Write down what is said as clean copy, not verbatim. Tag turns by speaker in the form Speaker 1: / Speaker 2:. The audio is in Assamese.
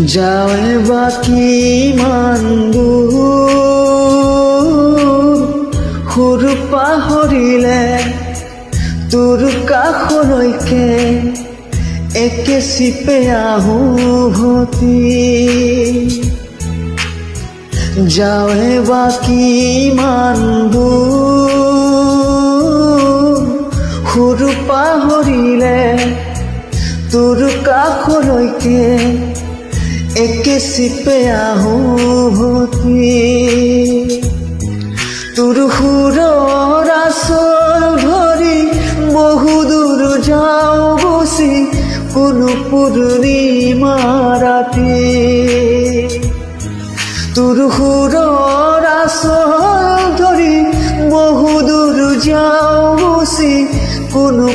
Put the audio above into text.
Speaker 1: যাওঁৱে বাকী মান সুৰ পাহৰিলে তোৰ কাষলৈকে একে চিপে আহোঁ ভতি যাওঁৱে বাকী মান সুৰ পাহৰিলে তোৰ কাষলৈকে একে চিপে আহোঁ ভতি তোৰ সুৰৰ আচল ধৰি বহু দূৰ যাওঁ গুচি কোনো পূৰ্ণিমা ৰাতি তোৰ সুৰৰ আচল ধৰি বহু দূৰ যাওঁ গুচি কোনো